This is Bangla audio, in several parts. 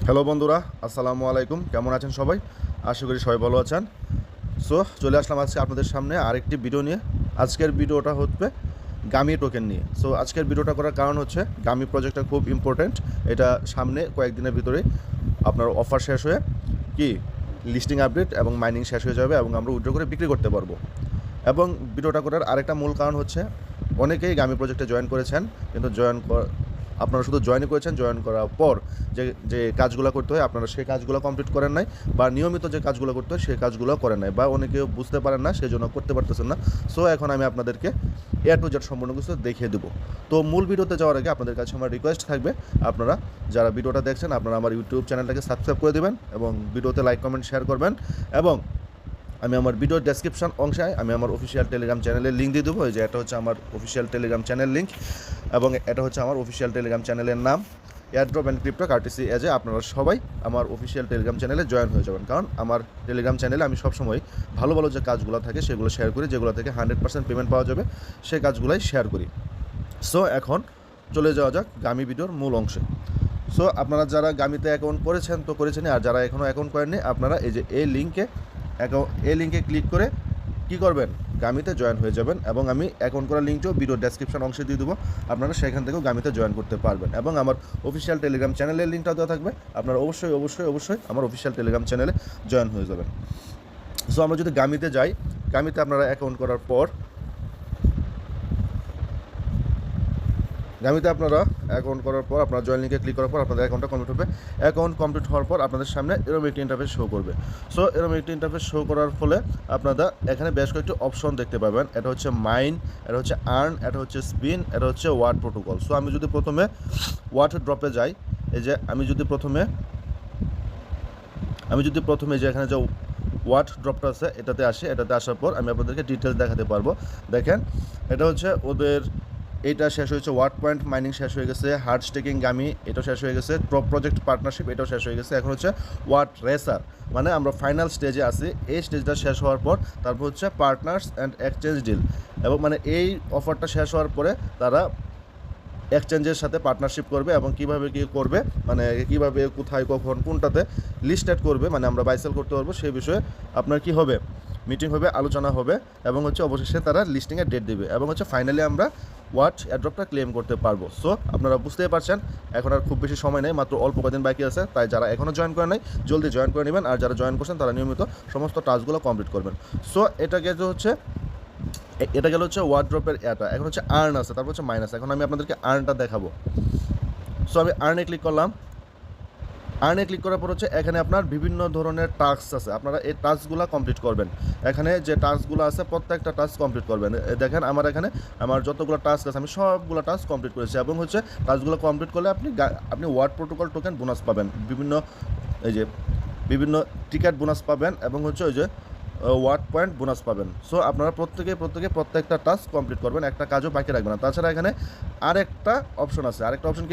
হ্যালো বন্ধুরা, আসসালামু আলাইকুম। কেমন আছেন সবাই? আশা করি সবাই ভালো আছেন। সো চলে আসলাম আজকে আপনাদের সামনে আরেকটি ভিডিও নিয়ে। আজকের ভিডিওটা হচ্ছে গামি টোকেন নিয়ে। সো আজকের ভিডিওটা করার কারণ হচ্ছে গামি প্রজেক্টটা খুব ইম্পর্ট্যান্ট। এটা সামনে কয়েকদিনের ভিতরেই আপনার অফার শেষ হয়ে কি লিস্টিং আপডেট এবং মাইনিং শেষ হয়ে যাবে এবং আমরা উইথড্র করে বিক্রি করতে পারবো। এবং ভিডিওটা করার আরেকটা মূল কারণ হচ্ছে অনেকেই গামি প্রজেক্টে জয়েন করেছেন, কিন্তু আপনারা শুধু জয়েন করেছেন, জয়েন করার পর যে যে কাজগুলো করতে হয় আপনারা সেই কাজগুলো কমপ্লিট করেন নাই, বা নিয়মিত যে কাজগুলো করতে হয় সেই কাজগুলো করেন নাই, বা অনেকেও বুঝতে পারেন না, সেই জন্য করতে পারতেছেন না। সো এখন আমি আপনাদেরকে টু জেড সম্পূর্ণ কিছু দেখিয়ে দেবো। তো মূল ভিডিওতে যাওয়ার আগে আপনাদের কাছে আমার রিকোয়েস্ট থাকবে, আপনারা যারা ভিডিওটা দেখছেন আপনারা আমার ইউটিউব চ্যানেলটাকে সাবস্ক্রাইব করে দেবেন এবং ভিডিওতে লাইক কমেন্ট শেয়ার করবেন। এবং আমি আমার ভিডিওর ডেসক্রিপশন অংশে আমি আমার অফিসিয়াল টেলিগ্রাম চ্যানেলের লিঙ্ক দিয়ে দেবো। যে এটা হচ্ছে আমার অফিসিয়াল টেলিগ্রাম চ্যানেল লিঙ্ক, এবং এটা হচ্ছে আমার অফিসিয়াল টেলিগ্রাম চ্যানেলের নাম এয়ারড্রপ অ্যান্ড ক্রিপ্টো কার্টেসি এজে। আপনারা সবাই আমার অফিসিয়াল টেলিগ্রাম চ্যানেলে জয়েন হয়ে যাবেন, কারণ আমার টেলিগ্রাম চ্যানেলে আমি সবসময় ভালো ভালো যে কাজগুলো থাকে সেগুলো শেয়ার করি, যেগুলো থেকে 100% পেমেন্ট পাওয়া যাবে সেই কাজগুলোই শেয়ার করি। সো এখন চলে যাওয়া যাক গামি ভিডিওর মূল অংশে। সো আপনারা যারা গামিতে অ্যাকাউন্ট করেছেন তো করেছেন, আর যারা এখনও অ্যাকাউন্ট করেননি আপনারা এই লিঙ্কে ক্লিক করে কী করবেন, গামিতে জয়েন হয়ে যাবেন। এবং আমি অ্যাকাউন্ট করার লিঙ্কটিও ভিডিও ডেসক্রিপশন অংশে দিয়ে দেবো, আপনারা সেখান থেকেও গামিতে জয়েন করতে পারবেন। এবং আমার অফিসিয়াল টেলিগ্রাম চ্যানেলের লিঙ্কটাও দেওয়া থাকবে, আপনারা অবশ্যই আমার অফিসিয়াল টেলিগ্রাম চ্যানেলে জয়েন হয়ে যাবেন। সো আমরা যদি গামিতে যাই, গামিতে আপনারা অ্যাকাউন্ট করার পর আপনারা জয়েন লিঙ্কে ক্লিক করার পর আপনাদের অ্যাকাউন্টটা কমপ্লিট হবে। অ্যাকাউন্ট কমপ্লিট হওয়ার পর আপনাদের সামনে এরকম একটি ইন্টারফেস শো করবে। সো এরকম একটি ইন্টারফেস শো করার ফলে আপনারা এখানে বেশ কয়েকটি অপশন দেখতে পাবেন। এটা হচ্ছে মাইন, এটা হচ্ছে আর্ন, এটা হচ্ছে স্পিন, এটা হচ্ছে ওয়ার্ড প্রোটোকল। সো আমি যদি প্রথমে ওয়ার্ড ড্রপে যাই, এই যে আমি যদি প্রথমে যে এখানে যে ওয়ার্ড ড্রপটা আছে এটাতে আসার পর আমি আপনাদেরকে ডিটেলস দেখাতে পারবো। দেখেন, এটা হচ্ছে ওদের এইটা শেষ হয়েছে, ওয়ার্ড পয়েন্ট মাইনিং শেষ হয়ে গেছে, হার্ড স্টেকিং গামি এটাও শেষ হয়ে গেছে, টপ প্রজেক্ট পার্টনারশিপ এটাও শেষ হয়ে গেছে। এখন হচ্ছে ওয়ার্ড রেসার, মানে আমরা ফাইনাল স্টেজে আছি। এই স্টেজটা শেষ হওয়ার পর তারপর হচ্ছে পার্টনার্স অ্যান্ড এক্সচেঞ্জ ডিল, এবং মানে এই অফারটা শেষ হওয়ার পরে তারা এক্সচেঞ্জের সাথে পার্টনারশিপ করবে এবং কীভাবে কী করবে, মানে কীভাবে কোথায় কখন কোনটাতে লিস্টেড করবে, মানে আমরা বাইসেল করতে পারবো সেই বিষয়ে আপনার কি হবে, মিটিং হবে, আলোচনা হবে, এবং হচ্ছে অবশেষে তারা লিস্টিংয়ের ডেট দেবে, এবং হচ্ছে ফাইনালি আমরা ওয়াট এয়ারড্রপটা ক্লেম করতে পারবো। সো আপনারা বুঝতেই পারছেন এখন আর খুব বেশি সময় নেই, মাত্র অল্প কদিন বাকি আছে। তাই যারা এখনও জয়েন করে নাই জলদি জয়েন করে নেবেন, আর যারা জয়েন করছেন তারা নিয়মিত সমস্ত টাস্কগুলো কমপ্লিট করবেন। সো এটা গেল হচ্ছে ওয়ার্ড্রপের এটা। এখন হচ্ছে আর্ন আছে, তারপর হচ্ছে মাইনাস। এখন আমি আপনাদেরকে আর্নটা দেখাবো। সো আমি আর্নে ক্লিক করলাম। আর্নে ক্লিক করার পর হচ্ছে এখানে আপনার বিভিন্ন ধরনের টাস্ক আছে, আপনারা এই টাস্কগুলো কমপ্লিট করবেন। এখানে যে টাস্কগুলো আছে প্রত্যেকটা টাস্ক কমপ্লিট করবেন। দেখেন আমার যতগুলো টাস্ক আছে আমি সবগুলো টাস্ক কমপ্লিট করেছি, এবং হচ্ছে টাস্কগুলো কমপ্লিট করলে আপনি ওয়ার্ড প্রোটোকল টোকেন বোনাস পাবেন, বিভিন্ন টিকেট বোনাস পাবেন, এবং হচ্ছে ওই যে ওয়ার্ড পয়েন্ট বোনাস পাবেন। সো আপনারা প্রত্যেকটা টাস্ক কমপ্লিট করবেন, একটা কাজও বাকি রাখবেন না। তাছাড়া এখানে আরেকটা অপশন আছে, আরেকটা অপশন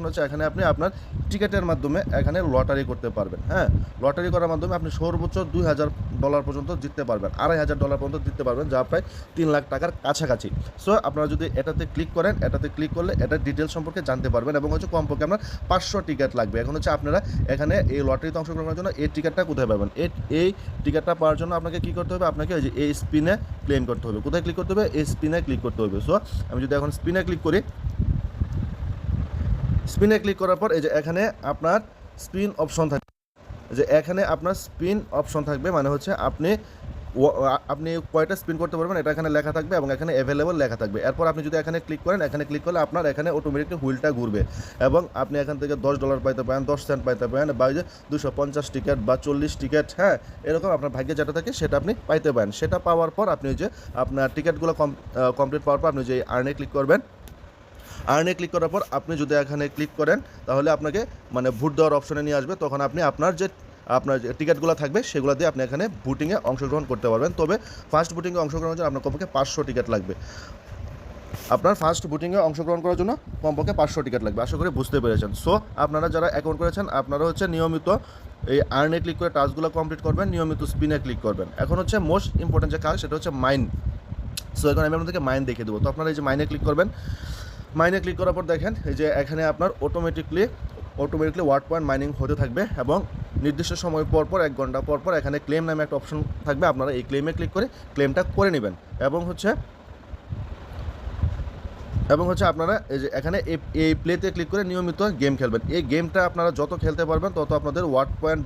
হচ্ছে এখানে আপনি আপনার টিকেটের মাধ্যমে এখানে লটারি করতে পারবেন। হ্যাঁ, লটারি করার মাধ্যমে আপনি সর্বোচ্চ $2,000 পর্যন্ত জিততে পারবেন, $2,500 পর্যন্ত জিততে পারবেন, যা প্রায় 3 লাখ টাকার কাছাকাছি। সো আপনারা যদি এটাতে ক্লিক করলে এটার ডিটেলস সম্পর্কে জানতে পারবেন, এবং হচ্ছে কমপক্ষে আপনার 500 টিকিট লাগবে। এখন হচ্ছে আপনারা এখানে এই লটারিতে অংশগ্রহণ করার জন্য এই টিকিটটা কোথায় পাবেন, এই টিকিটটা পাওয়ার জন্য আপনাকে কী করতে হবে, আপনাকে এই স্পিনে ক্লেম করতে হবে। কোথায় ক্লিক করতে হবে, এই স্পিনে ক্লিক করতে হবে। সো আমি যদি এখন স্পিনে ক্লিক করি, স্পিনে ক্লিক করার পর এই যে এখানে আপনার স্পিন অপশন থাকবে, মানে হচ্ছে আপনি কয়টা স্পিন করতে পারবেন এটা এখানে লেখা থাকবে, এবং এখানে অ্যাভেলেবল লেখা থাকবে। এরপর আপনি যদি এখানে ক্লিক করলে আপনার এখানে অটোমেটিকলি হুইলটা ঘুরবে, এবং আপনি এখান থেকে $10 পাইতে পারেন, 10 সেন্ট পাইতে পারেন, বা 250 টিকিট বা 40 টিকিট, হ্যাঁ, এরকম আপনার ভাগ্যে যেটা থাকে সেটা আপনি পাইতে পারেন। সেটা পাওয়ার পর আপনি যে আপনার টিকিটগুলো কমপ্লিট পাওয়ার পর আপনি যে আর্নে ক্লিক করবেন। আর্নে ক্লিক করার পর আপনি যদি এখানে ক্লিক করেন তাহলে আপনাকে মানে ভোট দেওয়ার অপশনে নিয়ে আসবে। তখন আপনি আপনার যে টিকিটগুলো থাকবে সেগুলো দিয়ে আপনি এখানে ভোটিংয়ে অংশগ্রহণ করতে পারবেন। তবে ফার্স্ট ভোটিংয়ে অংশগ্রহণের জন্য আপনার কমপক্ষে 500 টিকিট লাগবে। আপনার ফার্স্ট ভোটিংয়ে অংশগ্রহণ করার জন্য কমপক্ষে 500 টিকিট লাগবে। আশা করি বুঝতে পেরেছেন। সো আপনারা যারা অ্যাকাউন্ট করেছেন আপনারা হচ্ছে নিয়মিত এই আর্নে ক্লিক করে টাস্কগুলো কমপ্লিট করবেন, নিয়মিত স্পিনে ক্লিক করবেন। এখন হচ্ছে মোস্ট ইম্পর্টেন্ট যে কাজ সেটা হচ্ছে মাইন। সো এখন আমি আপনাদেরকে মাইন দেখিয়ে দেবো। তো আপনারা এই যে মাইনে ক্লিক করবেন, মাইনে ক্লিক করার পর দেখেন এই যে এখানে আপনার automatically automatically word point mining হতে থাকবে এবং নির্দিষ্ট সময় পর পর 1 ঘন্টা পর পর এখানে ক্লেম নামে একটা অপশন থাকবে, আপনারা এই ক্লেমে ক্লিক করে ক্লেমটা করে নেবেন। এবং হচ্ছে আপনারা এই যে এখানে এই প্লেতে ক্লিক করে নিয়মিত গেম খেলবেন। এই গেমটা আপনারা যত খেলতে পারবেন তত আপনাদের ওয়ার্ড পয়েন্ট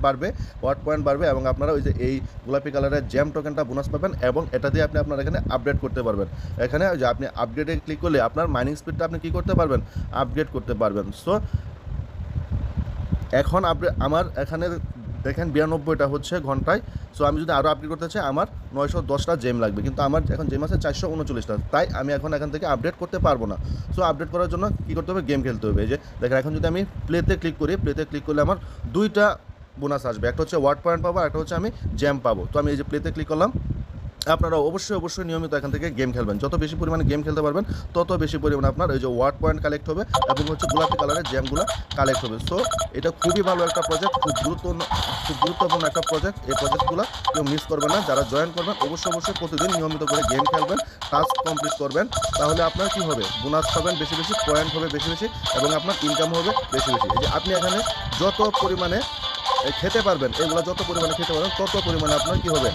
বাড়বে এবং আপনারা ওই যে এই গোলাপি কালারের জ্যাম টোকেনটা বোনাস পাবেন এবং এটা দিয়ে আপনি আপনার এখানে আপডেট করতে পারবেন। এখানে ওই যে আপনি আপডেটে ক্লিক করলে আপনার মাইনিং স্পিডটা আপনি কী করতে পারবেন, আপগ্রেড করতে পারবেন। সো এখন আমার এখানে দেখেন 92টা হচ্ছে ঘন্টায়। সো আমি যদি আরও আপডেট করতে চাই আমার 910টা জেম লাগবে, কিন্তু আমার এখন জেম আছে 439টা, তাই আমি এখন এখান থেকে আপডেট করতে পারবো না। সো আপডেট করার জন্য কী করতে হবে, গেম খেলতে হবে। এই যে দেখেন এখন যদি আমি প্লেতে ক্লিক করলে আমার 2টা বোনাস আসবে, একটা হচ্ছে ওয়ার্ড পয়েন্ট পাবো, একটা হচ্ছে আমি জ্যাম পাবো। তো আমি এই যে প্লেতে ক্লিক করলাম। আপনারা অবশ্যই নিয়মিত এখান থেকে গেম খেলবেন। যত বেশি পরিমাণে গেম খেলতে পারবেন তত বেশি পরিমাণে আপনার এই যে ওয়ার্ড পয়েন্ট কালেক্ট হবে এবং হচ্ছে গোলাপি কালারের জ্যামগুলো কালেক্ট হবে। সো এটা খুবই ভালো একটা প্রজেক্ট, খুব গুরুত্বপূর্ণ একটা প্রজেক্ট। এই প্রজেক্টগুলো কেউ মিস করবেন না। যারা জয়েন করবেন অবশ্যই প্রতিদিন নিয়মিত করে গেম খেলবেন, টাস্ক কমপ্লিট করবেন, তাহলে আপনার কী হবে, বোনাস পাবেন বেশি, পয়েন্ট হবে বেশি এবং আপনার ইনকাম হবে বেশি। এই যে আপনি এখানে যত পরিমাণে খেতে পারবেন, এগুলো যত পরিমাণে খেতে পারবেন তত পরিমাণে আপনার কী হবে,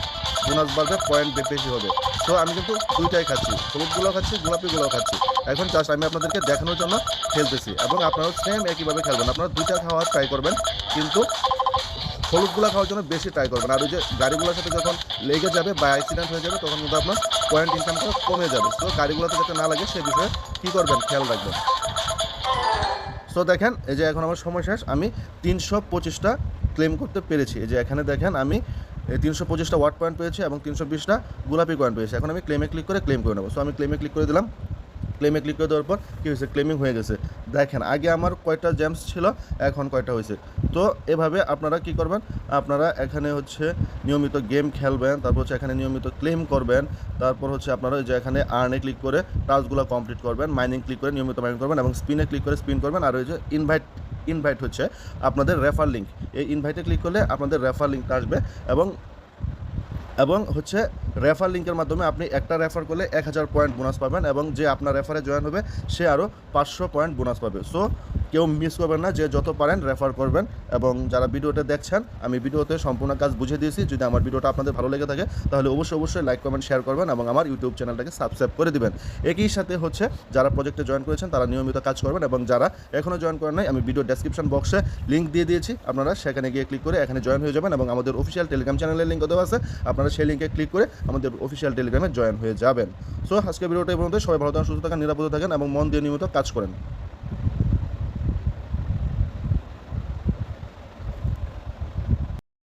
বোনাস বাড়বে, পয়েন্ট বেশি হবে। সো আমি কিন্তু দুইটাই খাচ্ছি, হলুদগুলোও খাচ্ছি, গোলাপিগুলোও খাচ্ছি। এখন জাস্ট আমি আপনাদেরকে দেখানোর জন্য খেলতেছি এবং আপনারাও সেম একইভাবে খেলবেন। আপনারা দুইটা খাওয়ার ট্রাই করবেন, কিন্তু হলুদগুলো খাওয়ার জন্য বেশি ট্রাই করবেন। আর ওই যে গাড়িগুলোর সাথে যখন লেগে যাবে বা অ্যাক্সিডেন্ট হয়ে যাবে তখন কিন্তু আপনার পয়েন্ট ইনকামটা কমে যাবে। সো গাড়িগুলোতে যাতে না লাগে সে বিষয়ে কী করবেন, খেয়াল রাখবেন। সো দেখেন এই যে এখন আমার সময় শেষ, আমি 325টা ক্লেম করতে পেরেছি। এই যে এখানে দেখেন আমি 325টা ওয়ার্ড পয়েন্ট পেয়েছি এবং 320টা গোলাপি কয়েন পেয়েছি। এখন আমি ক্লেমে ক্লিক করে ক্লেম করে নেবো। সো আমি ক্লেমে ক্লিক করে দিলাম। ক্লেমে ক্লিক করে দেওয়ার পর কী হয়েছে, ক্লেমিং হয়ে গেছে। দেখেন আগে আমার কয়টা জেমস ছিল, এখন কয়টা হয়েছে। তো এভাবে আপনারা কী করবেন, আপনারা এখানে হচ্ছে নিয়মিত গেম খেলবেন, তারপর হচ্ছে এখানে নিয়মিত ক্লেম করবেন, তারপর হচ্ছে আপনারা যে এখানে আর্নে ক্লিক করে টাস্কগুলো কমপ্লিট করবেন, মাইনিং ক্লিক করে নিয়মিত মাইনিং করবেন এবং স্পিনে ক্লিক করে স্পিন করবেন। আর ওই যে ইনভাইট হচ্ছে আপনাদের রেফার লিঙ্ক, এই ইনভাইটে ক্লিক করলে আপনাদের রেফার লিঙ্কটা আসবে এবং হচ্ছে রেফার লিঙ্কের মাধ্যমে আপনি একটা রেফার করলে 1000 পয়েন্ট বোনাস পাবেন এবং যে আপনার রেফারে জয়েন হবে সে আরও 500 পয়েন্ট বোনাস পাবে। সো কেউ মিস করবেন না, যে যত পারেন রেফার করবেন। এবং যারা ভিডিওটা দেখছেন, আমি ভিডিওতে সম্পূর্ণ কাজ বুঝিয়ে দিয়েছি। যদি আমার ভিডিওটা আপনাদের ভালো লেগে থাকে তাহলে অবশ্যই লাইক কমেন্ট শেয়ার করবেন এবং আমার ইউটিউব চ্যানেলটাকে সাবস্ক্রাইব করে দিবেন। একই সাথে হচ্ছে যারা প্রজেক্টে জয়েন করেছেন তারা নিয়মিত কাজ করবেন এবং যারা এখনও জয়েন করেন নাই, আমি ভিডিও ডেসক্রিপশন বক্সে লিঙ্ক দিয়ে দিয়েছি, আপনারা সেখানে গিয়ে ক্লিক করে এখানে জয়েন হয়ে যাবেন এবং আমাদের অফিসিয়াল টেলিগ্রাম চ্যানেলের লিঙ্ক দেওয়া আছে, আপনারা সেই লিঙ্কে ক্লিক করে আমাদের অফিসিয়াল টেলিগ্রামে জয়েন হয়ে যাবেন। সো আজকে ভিডিওটা এই পর্যন্ত। সবাই ভালো থাকেন, সুস্থ থাকেন, নিরাপদে থাকেন এবং মন দিয়ে নিয়মিত কাজ করেন।